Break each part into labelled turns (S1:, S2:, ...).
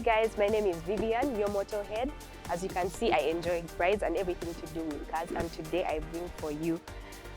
S1: guys, my name is Vivian, your motorhead. As you can see, I enjoy rides and everything to do with cars, and today I bring for you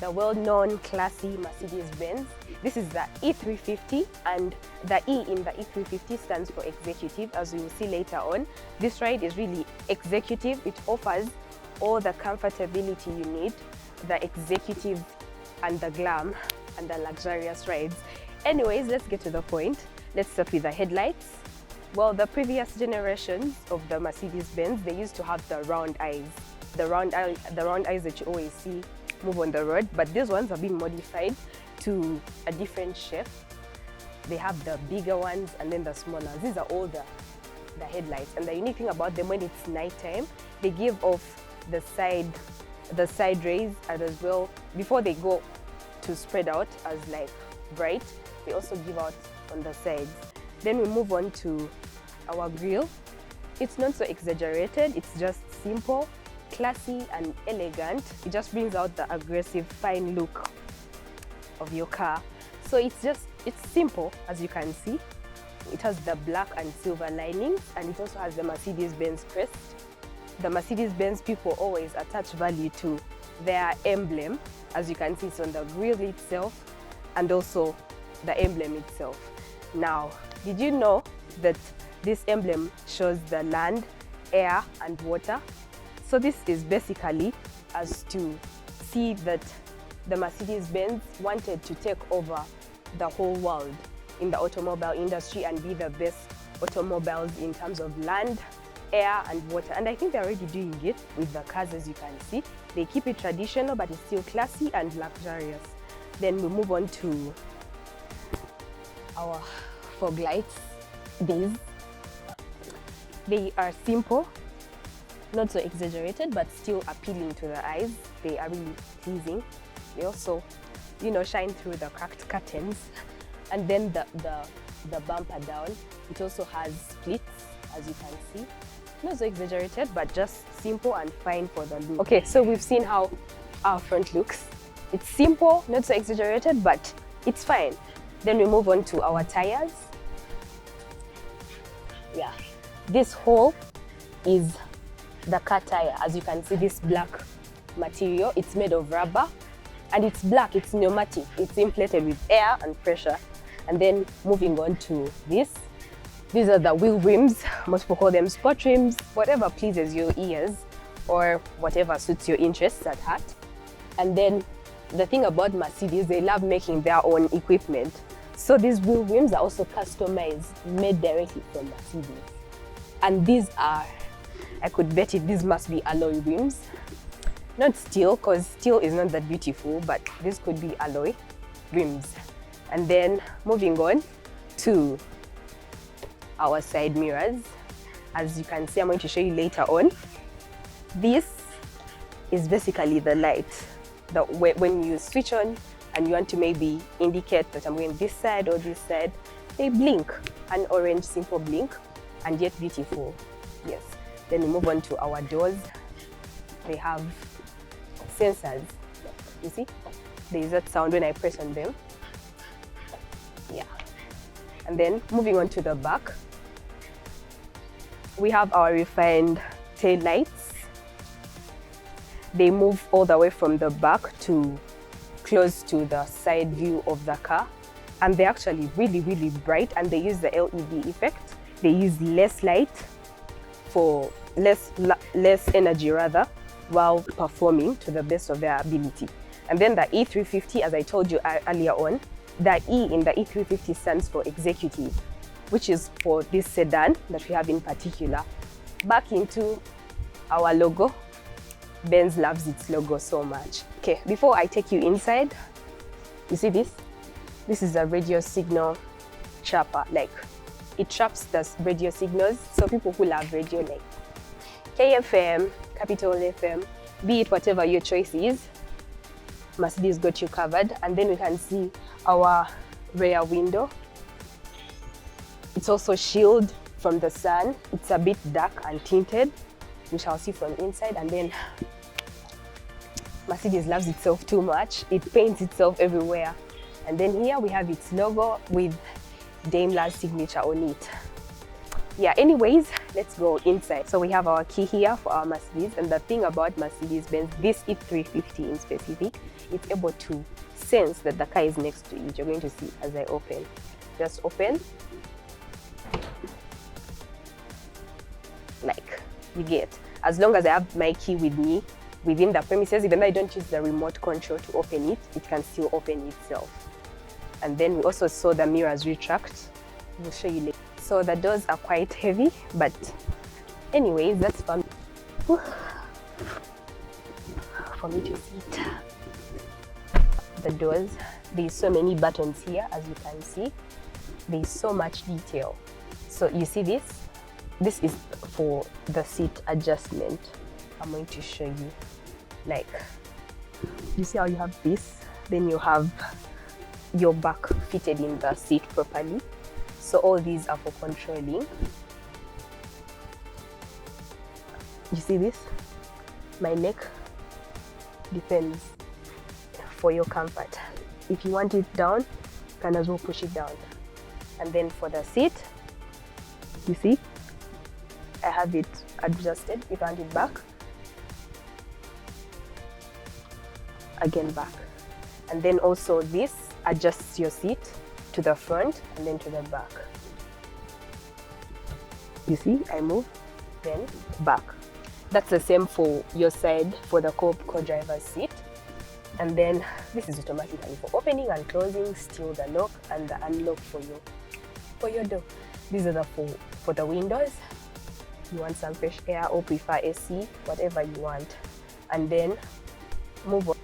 S1: the well-known classy Mercedes-Benz. This is the E350, and the E in the E350 stands for executive, as we will see later on. This ride is really executive. It offers all the comfortability you need, the executive and the glam and the luxurious rides. Anyways, let's get to the point. Let's start with the headlights. Well, the previous generations of the Mercedes-Benz, they used to have the round eyes. The round eyes that you always see move on the road, but these ones have been modified to a different shape. They have the bigger ones and then the smaller. These are all the headlights, and the unique thing about them, when it's nighttime, they give off the side rays, and as well, before they go to spread out as like bright, they also give out on the sides. Then we move on to our grille. It's not so exaggerated, it's just simple, classy and elegant. It just brings out the aggressive, fine look of your car. So it's simple, as you can see. It has the black and silver linings, and it also has the Mercedes-Benz crest. The Mercedes-Benz people always attach value to their emblem. As you can see, it's on the grille itself and also the emblem itself. Now, did you know that this emblem shows the land, air and water? So this is basically as to see that the Mercedes-Benz wanted to take over the whole world in the automobile industry and be the best automobiles in terms of land, air and water. And I think they're already doing it with the cars, as you can see. They keep it traditional, but it's still classy and luxurious. Then we move on to our fog lights. They are simple, not so exaggerated, but still appealing to the eyes. They are really pleasing. They also, shine through the cracked curtains. And then the bumper down, it also has splits, as you can see. Not so exaggerated, but just simple and fine for the look. Okay, so we've seen how our front looks. It's simple, not so exaggerated, but it's fine. Then we move on to our tires. Yeah, this whole is the car tire. As you can see, this black material, it's made of rubber, and it's black, it's pneumatic, it's inflated with air and pressure. And then moving on to this. These are the wheel rims. Most people call them sport rims, whatever pleases your ears or whatever suits your interests at heart. And then the thing about Mercedes, they love making their own equipment. So these wheel rims are also customized, made directly from Mercedes. And these are, I could bet it, these must be alloy rims. Not steel, because steel is not that beautiful, but this could be alloy rims. And then moving on to our side mirrors. As you can see, I'm going to show you later on. This is basically the light that when you switch on and you want to maybe indicate that I'm going this side or this side, they blink, an orange simple blink, and yet beautiful. Yes. Then we move on to our doors. They have sensors. You see? There is that sound when I press on them. Yeah. And then moving on to the back, we have our refined tail lights. They move all the way from the back to close to the side view of the car, and they're actually really, really bright, and they use the LED effect. They use less light for less energy rather, while performing to the best of their ability. And then the E350, as I told you earlier on, the E in the E350 stands for executive, which is for this sedan that we have in particular. Back into our logo. Benz loves its logo so much. Okay, before I take you inside, you see this? This is a radio signal trapper. Like, it traps the radio signals. So people who love radio, like KFM, Capital FM, be it whatever your choice is, Mercedes got you covered. And then we can see our rear window. It's also shielded from the sun. It's a bit dark and tinted. We shall see from inside. And then Mercedes loves itself too much. It paints itself everywhere. And then here we have its logo with Daimler's signature on it. Yeah, anyways, let's go inside. So we have our key here for our Mercedes, and the thing about Mercedes-Benz, this E350 in specific, it's able to sense that the car is next to it. You're going to see as I open. Just open. Like, you get. As long as I have my key with me within the premises, even though I don't use the remote control to open it, it can still open itself. And then we also saw the mirrors retract. We'll show you later. So the doors are quite heavy, but anyways, that's fun for me to sit. The doors, there's so many buttons here, as you can see. There's so much detail. So you see this? This is for the seat adjustment. I'm going to show you. Like, you see how you have this? Then you have your back fitted in the seat properly. So all these are for controlling. You see this? My neck depends for your comfort. If you want it down, you can as well push it down. And then for the seat, you see, I have it adjusted. If I want it back, again back. And then also this adjusts your seat to the front and then to the back. You see, I move, then back. That's the same for your side for the co-driver's seat. And then this is automatically for opening and closing, still the lock and the unlock for your door. These are the for the windows. You want some fresh air or prefer AC, whatever you want. And then move on.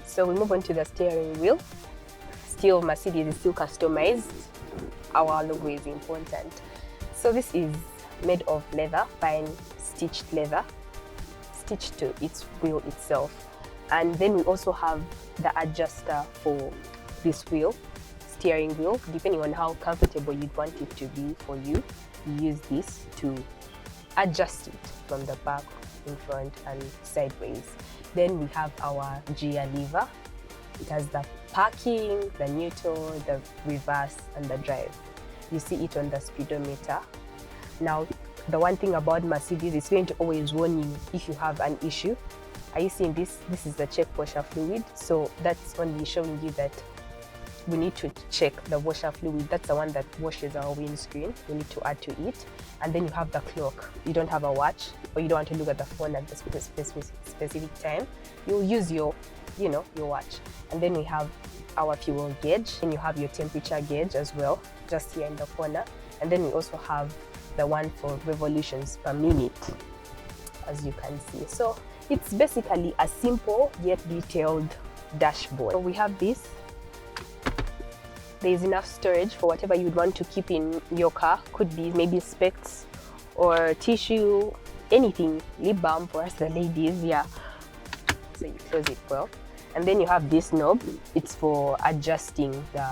S1: So we move on to the steering wheel. Still, Mercedes is still customized. Our logo is important. So this is made of leather, fine stitched leather, stitched to its wheel itself. And then we also have the adjuster for this wheel, steering wheel. Depending on how comfortable you'd want it to be for you, you use this to adjust it from the back, in front, and sideways. Then we have our gear lever. It has the parking, the neutral, the reverse, and the drive. You see it on the speedometer. Now, the one thing about Mercedes, it's going to always warn you if you have an issue. Are you seeing this? This is the check washer fluid. So that's only showing you that we need to check the washer fluid. That's the one that washes our windscreen. We need to add to it. And then you have the clock. You don't have a watch, or you don't want to look at the phone at the specific time. You'll use your watch. And then we have our fuel gauge, and you have your temperature gauge as well, just here in the corner. And then we also have the one for revolutions per minute, as you can see. So it's basically a simple yet detailed dashboard. So we have this. There's enough storage for whatever you'd want to keep in your car. Could be maybe specs or tissue, anything. Lip balm for us, the ladies, yeah. So you close it well. And then you have this knob. It's for adjusting the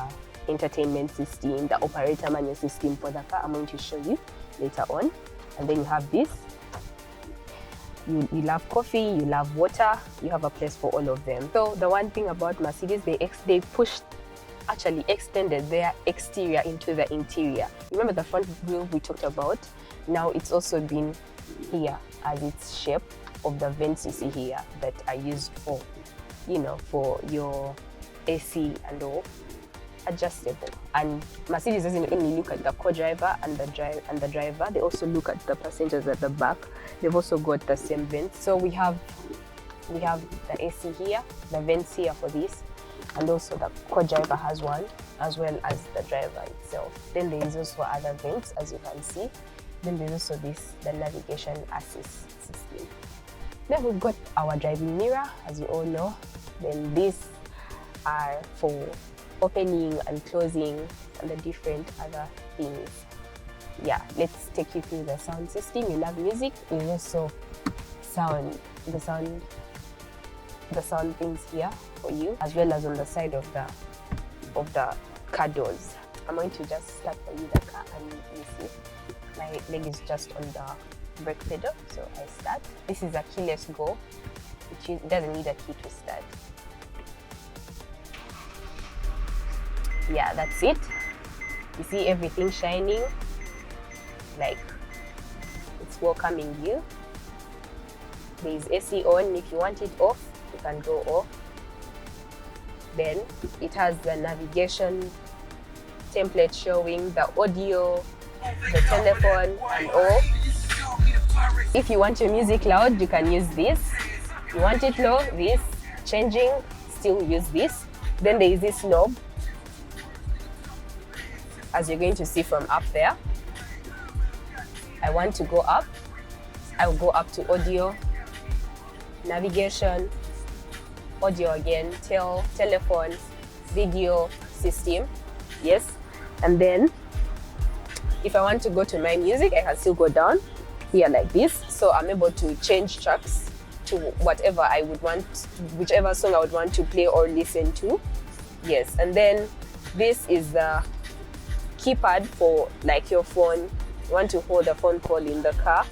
S1: entertainment system, the operator manual system for the car. I'm going to show you later on. And then you have this. You love coffee, you love water, you have a place for all of them. So the one thing about Mercedes, they actually extended their exterior into the interior. Remember the front grille we talked about? Now it's also been here as its shape of the vents you see here that are used for, for your AC and all, adjustable. And Mercedes doesn't only look at the co-driver and the driver, they also look at the passengers at the back. They've also got the same vents. So we have the AC here, the vents here for this, and also the co-driver has one, as well as the driver itself. Then there is also other vents, as you can see. Then there's also the navigation assist system. Then we've got our driving mirror, as you all know. Then these are for opening and closing and the different other things. Yeah, let's take you through the sound system. You love music. There's also the sound things here for you, as well as on the side of the car doors. I'm going to just start for you the car, and you see my leg is just on the brake pedal, so I start. This is a keyless go, which doesn't need a key to start. Yeah, that's it. You see everything shining, like seatbelts welcoming you. There is AC on. If you want it off, you can go off. Then it has the navigation template showing the audio, the telephone and all. If you want your music loud, you can use this. You want it low, this. Changing, still use this. Then there is this knob, as you're going to see from up there. I want to go up. I will go up to audio, navigation, audio again, telephone, video system. Yes. And then if I want to go to my music, I can still go down here like this. So I'm able to change tracks to whatever I would want, whichever song I would want to play or listen to. Yes. And then this is the keypad for like your phone. You want to hold a phone call in the car,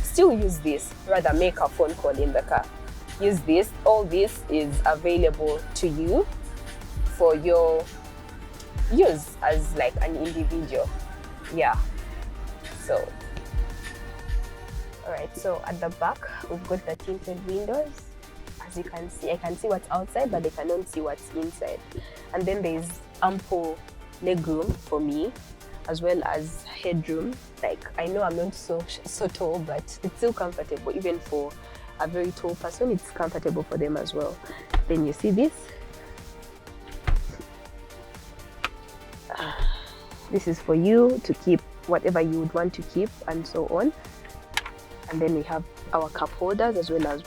S1: still use this. Rather make a phone call in the car, use this. All this is available to you for your use as like an individual. Yeah. So all right, so at the back we've got the tinted windows. As you can see, I can see what's outside, but I cannot see what's inside. And then there's ample legroom for me, as well as headroom. Like, I know I'm not so tall, but it's still comfortable. Even for a very tall person, it's comfortable for them as well. Then you see this. This is for you to keep whatever you would want to keep and so on. And then we have our cup holders, as well as,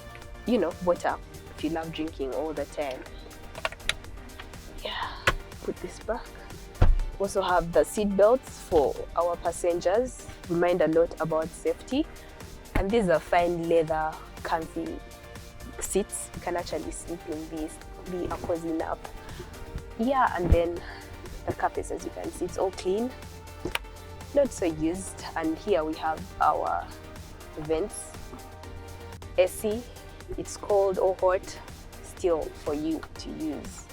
S1: you know, water if you love drinking all the time. Yeah, put this back. Also have the seat belts for our passengers. Remind a lot about safety. And these are fine leather, comfy seats. You can actually sleep in these, be a cozy nap. Yeah, and then the carpets, as you can see, it's all clean, not so used. And here we have our vents, AC. It's cold or hot, still for you to use.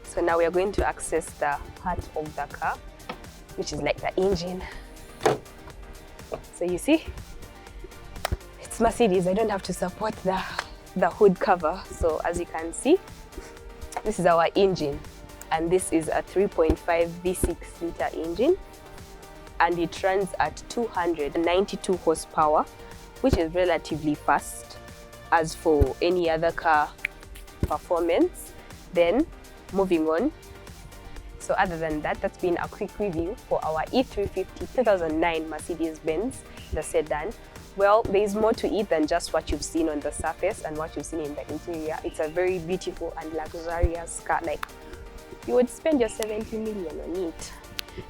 S1: So now we are going to access the heart of the car, which is like the engine. So you see, it's Mercedes. I don't have to support the hood cover. So as you can see, this is our engine, and this is a 3.5 V6 liter engine, and it runs at 292 horsepower, which is relatively fast as for any other car performance. Then moving on. So other than that, that's been a quick review for our E350 2009 Mercedes-Benz, the sedan. Well, there is more to it than just what you've seen on the surface and what you've seen in the interior. It's a very beautiful and luxurious car. Like, you would spend your 70 million on it.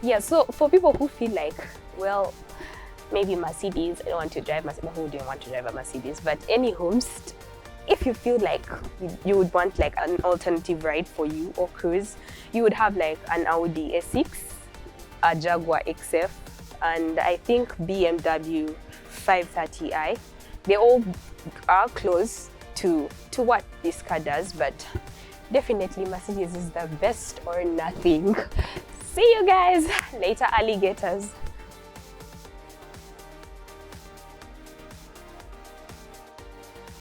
S1: Yeah, so for people who feel like, well, maybe Mercedes, I don't want to drive Mercedes. Who don't want to drive a Mercedes? But any homes, if you feel like you would want like an alternative ride for you or cruise, you would have like an Audi A6, a Jaguar XF, and I think BMW 530i. They all are close to what this car does, but definitely Mercedes is the best or nothing. See you guys later, alligators.